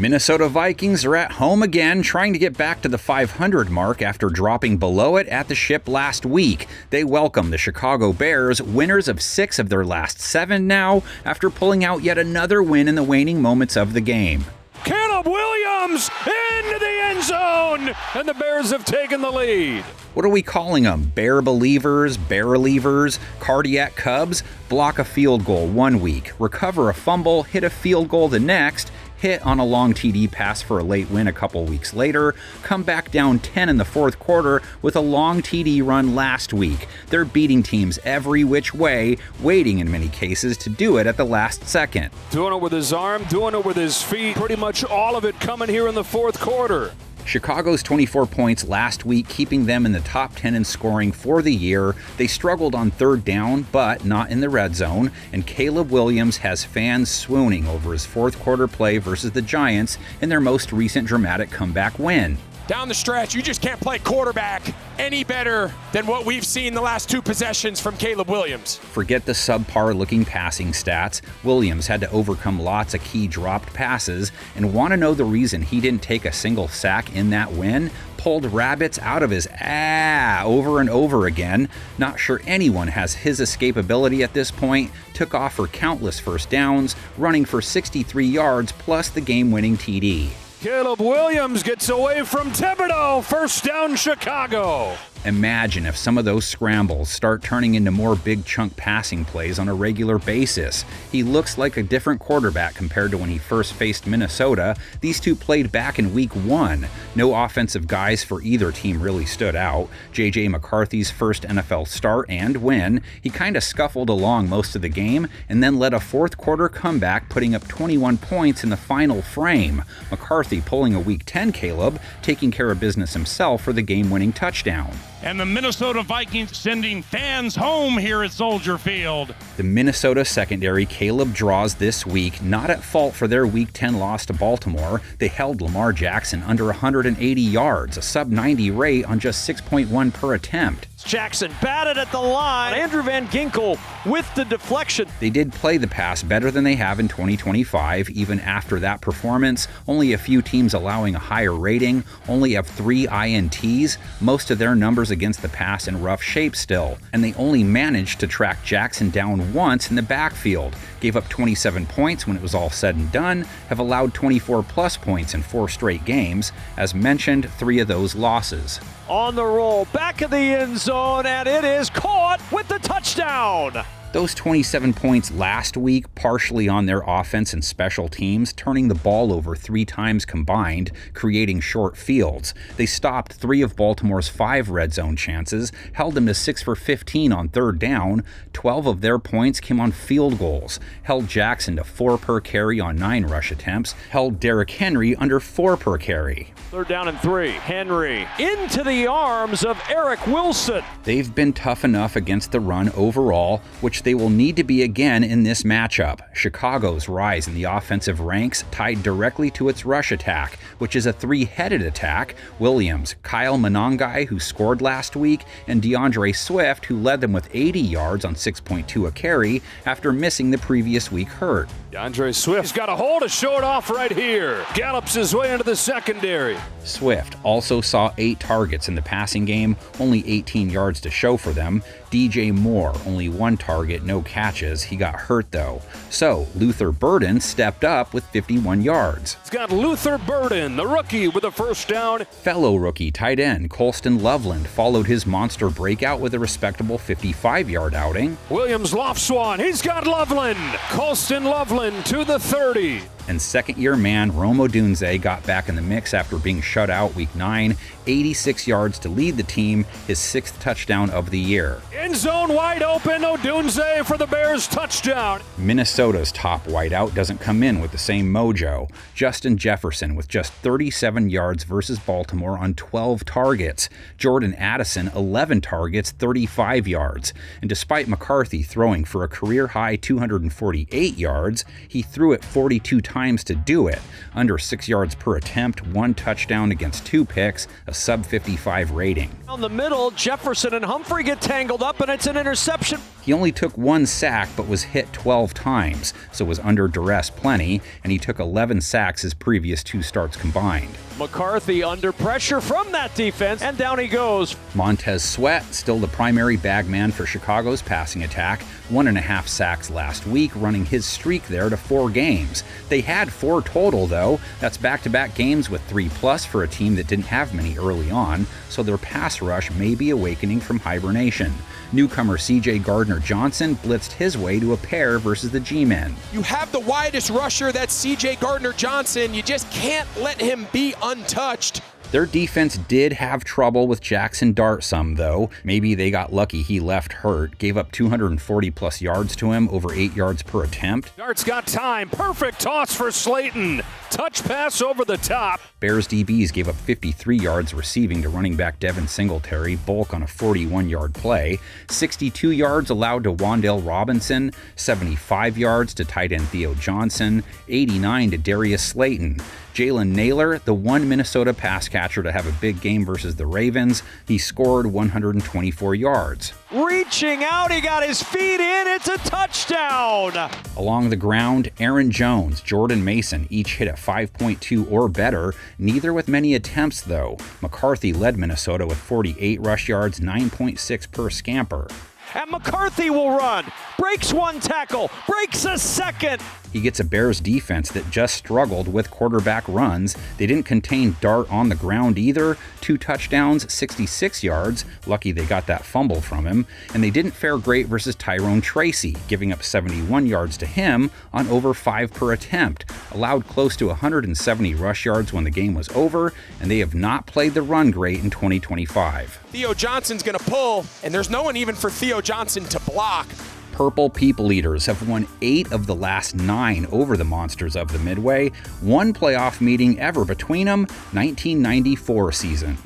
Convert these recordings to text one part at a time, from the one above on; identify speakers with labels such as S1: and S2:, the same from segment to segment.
S1: Minnesota Vikings are at home again, trying to get back to the 500 mark after dropping below it at the Ship last week. They welcome the Chicago Bears, winners of 6 of their last 7 now, after pulling out yet another win in the waning moments of the game.
S2: Caleb Williams into the end zone, and the Bears have taken the lead.
S1: What are we calling them? Bear believers, bear relievers, cardiac Cubs? Block a field goal one week, recover a fumble, hit a field goal the next, hit on a long TD pass for a late win a couple weeks later, come back down 10 in the fourth quarter with a long TD run last week. They're beating teams every which way, waiting in many cases to do it at the last second.
S2: Doing it with his arm, doing it with his feet, pretty much all of it coming here in the fourth quarter.
S1: Chicago's 24 points last week, keeping them in the top 10 in scoring for the year. They struggled on third down, but not in the red zone, and Caleb Williams has fans swooning over his fourth quarter play versus the Giants in their most recent dramatic comeback win.
S3: Down the stretch, you just can't play quarterback any better than what we've seen the last 2 possessions from Caleb Williams.
S1: Forget the subpar-looking passing stats. Williams had to overcome lots of key dropped passes, and want to know the reason he didn't take a single sack in that win? Pulled rabbits out of his over and over again. Not sure anyone has his escapability at this point. Took off for countless first downs, running for 63 yards plus the game-winning TD.
S2: Caleb Williams gets away from Thibodeau. First down, Chicago.
S1: Imagine if some of those scrambles start turning into more big chunk passing plays on a regular basis. He looks like a different quarterback compared to when he first faced Minnesota. These two played back in week 1. No offensive guys for either team really stood out. J.J. McCarthy's first NFL start and win. He kind of scuffled along most of the game and then led a fourth quarter comeback, putting up 21 points in the final frame. McCarthy pulling a week 10 Caleb, taking care of business himself for the game-winning touchdown.
S4: And the Minnesota Vikings sending fans home here at Soldier Field.
S1: The Minnesota secondary Caleb draws this week, not at fault for their Week 10 loss to Baltimore. They held Lamar Jackson under 180 yards, a sub-90 rate on just 6.1 per attempt.
S5: Jackson batted at the line. Andrew Van Ginkel with the deflection.
S1: They did play the pass better than they have in 2025, even after that performance. Only a few teams allowing a higher rating, only have 3 INTs, most of their numbers against the pass in rough shape still, and they only managed to track Jackson down once in the backfield. Gave up 27 points when it was all said and done, have allowed 24 plus points in 4 straight games. As mentioned, 3 of those losses.
S5: On the roll, back of the end zone, and it is caught with the touchdown.
S1: Those 27 points last week, partially on their offense and special teams, turning the ball over 3 times combined, creating short fields. They stopped 3 of Baltimore's 5 red zone chances, held them to 6 for 15 on third down. 12 of their points came on field goals, held Jackson to 4 per carry on 9 rush attempts, held Derrick Henry under 4 per carry.
S5: Third down and 3. Henry into the arms of Eric Wilson.
S1: They've been tough enough against the run overall, which they will need to be again in this matchup. Chicago's rise in the offensive ranks tied directly to its rush attack, which is a 3-headed attack. Williams, Kyle Monangai, who scored last week, and DeAndre Swift, who led them with 80 yards on 6.2 a carry after missing the previous week hurt.
S2: DeAndre Swift's got a hole to show it off right here. Gallops his way into the secondary.
S1: Swift also saw 8 targets in the passing game, only 18 yards to show for them. DJ Moore, only 1 target, no catches. He got hurt though. So Luther Burden stepped up with 51 yards.
S2: It's got Luther Burden, the rookie, with a first down.
S1: Fellow rookie tight end Colston Loveland followed his monster breakout with a respectable 55-yard outing.
S2: Williams Lofswan, he's got Loveland. Colston Loveland to the 30.
S1: And second-year man Rome Odunze got back in the mix after being shut out week 9, 86 yards to lead the team, his 6th touchdown of the year.
S2: End zone wide open, Odunze for the Bears touchdown.
S1: Minnesota's top wideout doesn't come in with the same mojo. Justin Jefferson with just 37 yards versus Baltimore on 12 targets. Jordan Addison 11 targets, 35 yards. And despite McCarthy throwing for a career-high 248 yards, he threw it 42 times to do it. Under 6 yards per attempt, 1 touchdown against 2 picks, a sub-55 rating.
S5: Down the middle, Jefferson and Humphrey get tangled up, and it's an interception.
S1: He only took 1 sack but was hit 12 times, so was under duress plenty, and he took 11 sacks his previous 2 starts combined.
S5: McCarthy under pressure from that defense, and down he goes.
S1: Montez Sweat, still the primary bagman for Chicago's passing attack, 1.5 sacks last week, running his streak there to 4 games. They had 4 total, though. That's back-to-back games with 3+ for a team that didn't have many early on, so their pass rush may be awakening from hibernation. Newcomer C.J. Gardner-Johnson blitzed his way to a pair versus the G-men.
S3: You have the widest rusher, that's C.J. Gardner-Johnson. You just can't let him be untouched.
S1: Their defense did have trouble with Jackson Dart some, though. Maybe they got lucky he left hurt. Gave up 240+ yards to him, over 8 yards per attempt.
S2: Dart's got time. Perfect toss for Slayton. Touch pass over the top.
S1: Bears DBs gave up 53 yards receiving to running back Devin Singletary, bulk on a 41-yard play. 62 yards allowed to Wan'Dale Robinson. 75 yards to tight end Theo Johnson. 89 to Darius Slayton. Jalen Naylor, the one Minnesota pass catcher to have a big game versus the Ravens, he scored 124 yards.
S5: Reaching out, he got his feet in, it's a touchdown!
S1: Along the ground, Aaron Jones, Jordan Mason each hit at 5.2 or better, neither with many attempts though. McCarthy led Minnesota with 48 rush yards, 9.6 per scamper.
S5: And McCarthy will run, breaks 1 tackle, breaks a second.
S1: He gets a Bears defense that just struggled with quarterback runs. They didn't contain Dart on the ground either. 2 touchdowns, 66 yards. Lucky they got that fumble from him. And they didn't fare great versus Tyrone Tracy, giving up 71 yards to him on over 5 per attempt. Allowed close to 170 rush yards when the game was over, and they have not played the run great in 2025.
S3: Theo Johnson's going to pull, and there's no one even for Theo Johnson to block.
S1: Purple People Eaters have won 8 of the last 9 over the Monsters of the Midway. 1 playoff meeting ever between them, 1994 season.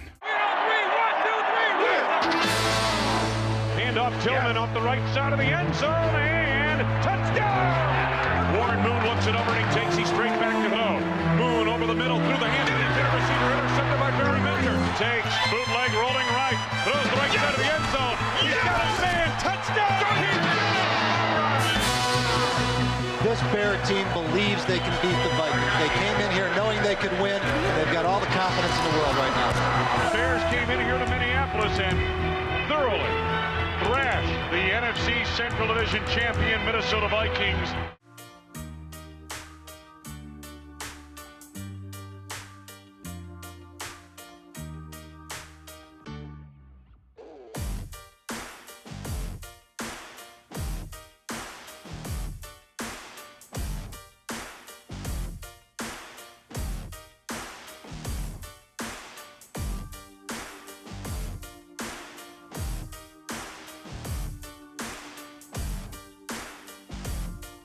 S4: Hand off Tillman off the right side of the end zone, and touchdown! Warren Moon looks it over and he takes, straight back to throw. Moon over the middle, through the hands of the intended receiver, intercepted by Barry Mentor. Takes, bootleg, rolling right, throws the right side of the end zone. He's got a man, touchdown!
S6: This Bear team believes they can beat the Vikings. They came in here knowing they could win, and they've got all the confidence in the world right now.
S4: The Bears came in here to Minneapolis and thoroughly thrashed the NFC Central Division champion Minnesota Vikings.